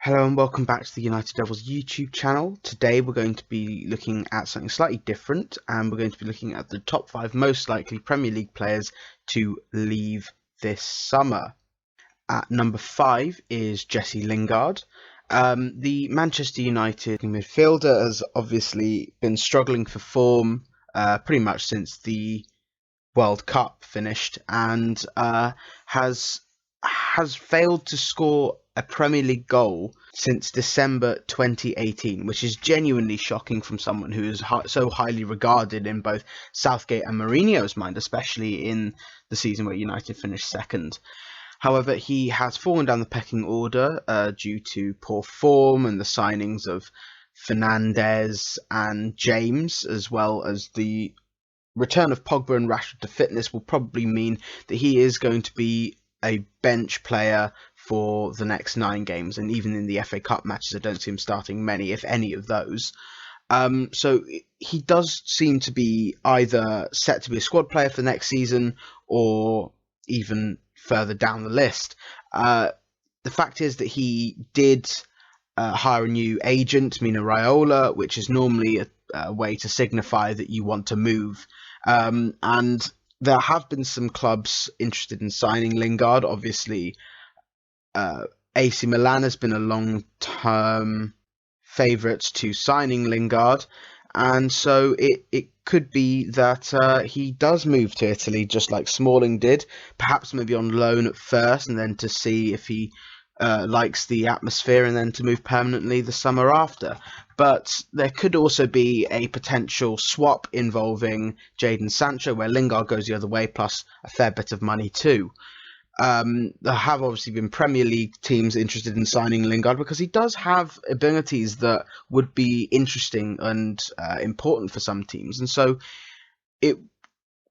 Hello and welcome back to the United Devils YouTube channel. Today we're going to be looking at something slightly different, and we're going to be looking at the top 5 most likely Premier League players to leave this summer. At number 5 is Jesse Lingard. The Manchester United midfielder has obviously been struggling for form pretty much since the World Cup finished, and has failed to score a Premier League goal since December 2018, which is genuinely shocking from someone who is so highly regarded in both Southgate and Mourinho's mind, especially in the season where United finished second. However, he has fallen down the pecking order due to poor form and the signings of Fernandes and James, as well as the return of Pogba and Rashford to fitness will probably mean that he is going to be a bench player for the next 9 games, and even in the FA Cup matches I don't see him starting many, if any, of those. So he does seem to be either set to be a squad player for next season or even further down the list. The fact is that he did hire a new agent, Mino Raiola, which is normally a way to signify that you want to move. And there have been some clubs interested in signing Lingard. Obviously, AC Milan has been a long-term favourite to signing Lingard, and so it could be that he does move to Italy, just like Smalling did, perhaps maybe on loan at first, and then to see if he likes the atmosphere, and then to move permanently the summer after. But there could also be a potential swap involving Jadon Sancho, where Lingard goes the other way, plus a fair bit of money too. There have obviously been Premier League teams interested in signing Lingard because he does have abilities that would be interesting and important for some teams, and so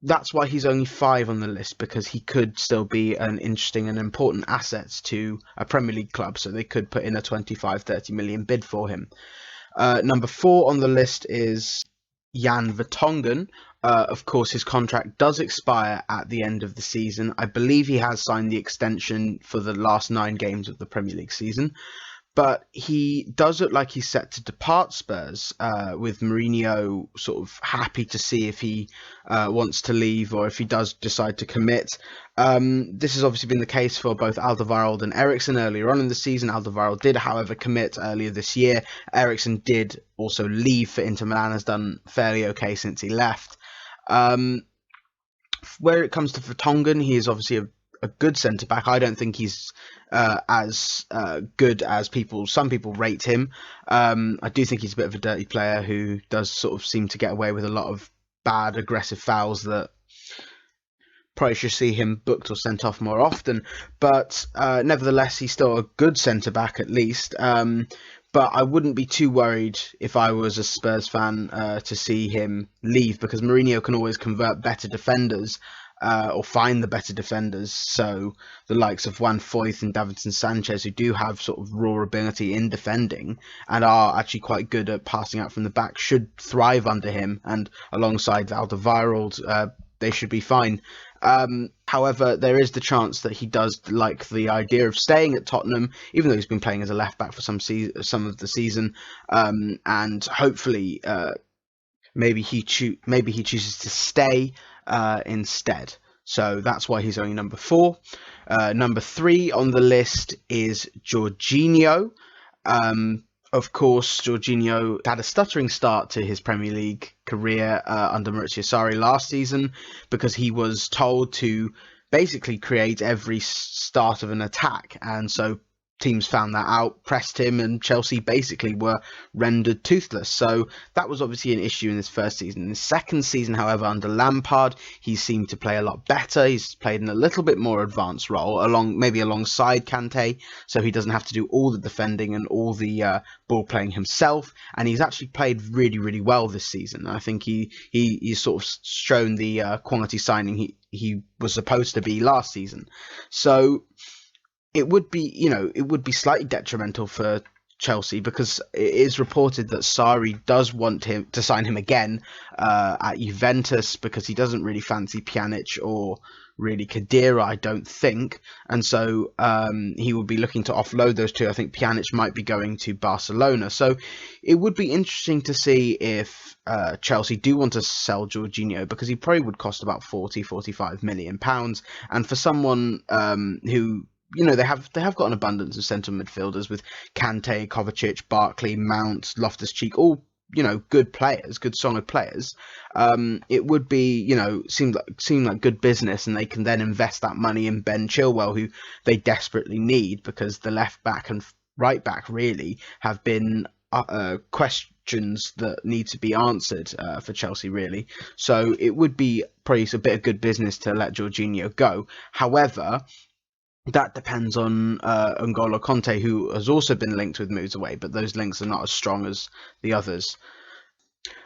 that's why he's only 5 on the list, because he could still be an interesting and important asset to a Premier League club, so they could put in a 25-30 million bid for him. Number 4 on the list is Jan Vertonghen. Of course, his contract does expire at the end of the season. I believe he has signed the extension for the last 9 games of the Premier League season. But he does look like he's set to depart Spurs, with Mourinho sort of happy to see if he wants to leave or if he does decide to commit. This has obviously been the case for both Alderweireld and Eriksen earlier on in the season. Alderweireld did, however, commit earlier this year. Eriksen did also leave for Inter Milan, has done fairly okay since he left. Where it comes to Vertonghen, he is obviously a good centre-back. I don't think he's as good as some people rate him. I do think he's a bit of a dirty player who does sort of seem to get away with a lot of bad, aggressive fouls that probably should see him booked or sent off more often. But nevertheless, he's still a good centre-back at least. But I wouldn't be too worried if I was a Spurs fan to see him leave, because Mourinho can always convert better defenders or find the better defenders. So the likes of Juan Foyth and Davinson Sanchez, who do have sort of raw ability in defending and are actually quite good at passing out from the back, should thrive under him. And alongside Alderweireld, they should be fine. However, there is the chance that he does like the idea of staying at Tottenham, even though he's been playing as a left back for some of the season, and hopefully maybe he chooses to stay instead. So that's why he's only number 4. Number 3 on the list is Jorginho. Of course, Jorginho had a stuttering start to his Premier League career under Maurizio Sarri last season, because he was told to basically create every start of an attack, and so teams found that out, pressed him, and Chelsea basically were rendered toothless. So that was obviously an issue in his first season. In his second season, however, under Lampard, he seemed to play a lot better. He's played in a little bit more advanced role, maybe alongside Kante, so he doesn't have to do all the defending and all the ball playing himself. And he's actually played really, really well this season. I think he's sort of shown the quality signing he was supposed to be last season. So it would be slightly detrimental for Chelsea, because it is reported that Sarri does want him to sign him again at Juventus, because he doesn't really fancy Pjanic or really Khedira, I don't think, and so he will be looking to offload those two. I think Pjanic might be going to Barcelona, so it would be interesting to see if Chelsea do want to sell Jorginho, because he probably would cost about 40-45 million pounds, and for someone who, you know, they have got an abundance of centre midfielders with Kante, Kovacic, Barkley, Mount, Loftus-Cheek, all, you know, good players, good solid players. It would be, you know, seem like good business, and they can then invest that money in Ben Chilwell, who they desperately need, because the left back and right back really have been questions that need to be answered for Chelsea, really. So it would be probably a bit of good business to let Jorginho go. However, that depends on N'Golo Kanté, who has also been linked with moves away, but those links are not as strong as the others.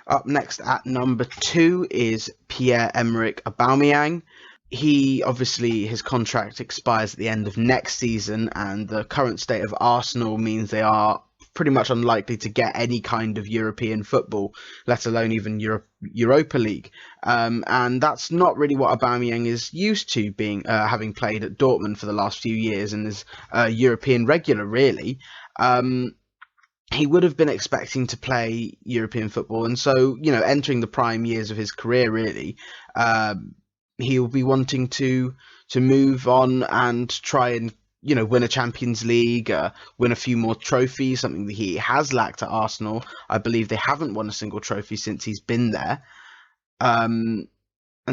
Up next at number 2 is Pierre-Emerick Aubameyang. He obviously, his contract expires at the end of next season, and the current state of Arsenal means they are pretty much unlikely to get any kind of European football, let alone even Europa League. And that's not really what Aubameyang is used to, being having played at Dortmund for the last few years and is a European regular, really. He would have been expecting to play European football, and so, you know, entering the prime years of his career, really, he'll be wanting to move on and try and, you know, win a Champions League, win a few more trophies, something that he has lacked at Arsenal. I believe they haven't won a single trophy since he's been there. And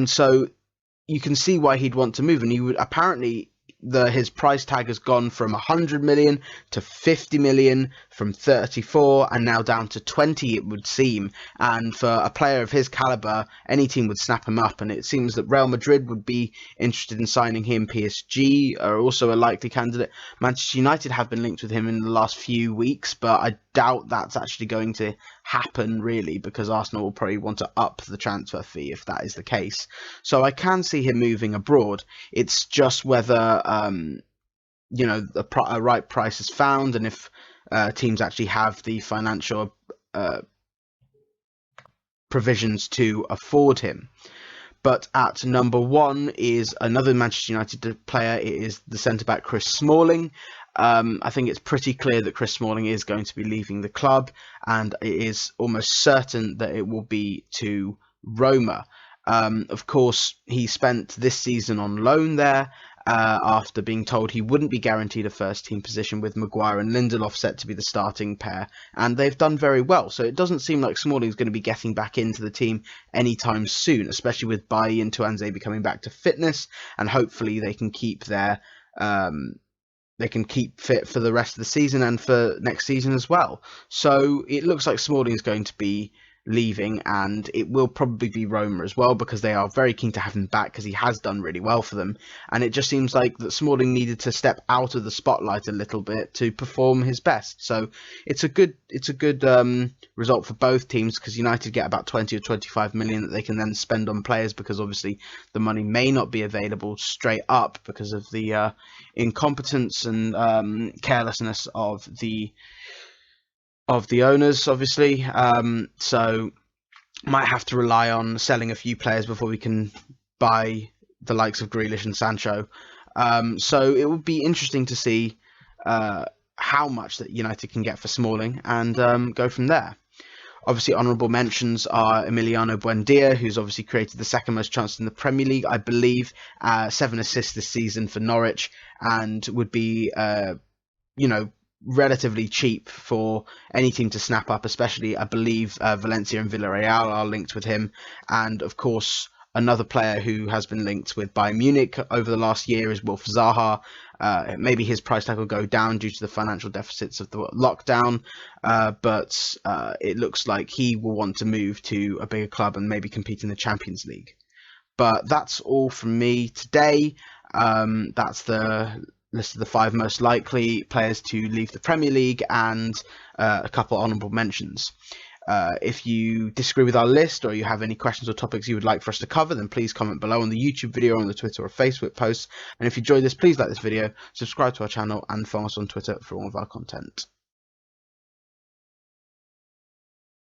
so you can see why he'd want to move, and he would apparently, his price tag has gone from 100 million to 50 million, from 34 and now down to 20, it would seem. And for a player of his caliber, any team would snap him up, and it seems that Real Madrid would be interested in signing him. PSG are also a likely candidate. Manchester United have been linked with him in the last few weeks, but I doubt that's actually going to happen, really, because Arsenal will probably want to up the transfer fee if that is the case. So I can see him moving abroad. It's just whether you know, a right price is found, and if teams actually have the financial provisions to afford him. But at number 1 is another Manchester United player. It is the centre-back Chris Smalling. I think it's pretty clear that Chris Smalling is going to be leaving the club, and it is almost certain that it will be to Roma. Of course, he spent this season on loan there, after being told he wouldn't be guaranteed a first-team position, with Maguire and Lindelof set to be the starting pair, and they've done very well. So it doesn't seem like Smalling's going to be getting back into the team anytime soon, especially with Bailly and Tuanzebe coming back to fitness, and hopefully they can keep their they can keep fit for the rest of the season and for next season as well. So it looks like Smalling is going to be leaving, and it will probably be Roma as well, because they are very keen to have him back, because he has done really well for them. And it just seems like that Smalling needed to step out of the spotlight a little bit to perform his best. So it's a good result for both teams, because United get about 20 or 25 million that they can then spend on players, because obviously the money may not be available straight up because of the incompetence and carelessness of the owners, obviously. So might have to rely on selling a few players before we can buy the likes of Grealish and Sancho. So it would be interesting to see how much that United can get for Smalling, and go from there. Obviously, honourable mentions are Emiliano Buendia, who's obviously created the second most chances in the Premier League, I believe, 7 assists this season for Norwich, and would be, you know, relatively cheap for any team to snap up, especially, I believe, Valencia and Villarreal are linked with him. And of course, another player who has been linked with Bayern Munich over the last year is Wilf Zaha. Maybe his price tag will go down due to the financial deficits of the lockdown, but it looks like he will want to move to a bigger club and maybe compete in the Champions League. But that's all from me today. That's the list of the 5 most likely players to leave the Premier League, and a couple honourable mentions. If you disagree with our list, or you have any questions or topics you would like for us to cover, then please comment below on the YouTube video, on the Twitter or Facebook posts. And if you enjoyed this, please like this video, subscribe to our channel, and follow us on Twitter for all of our content.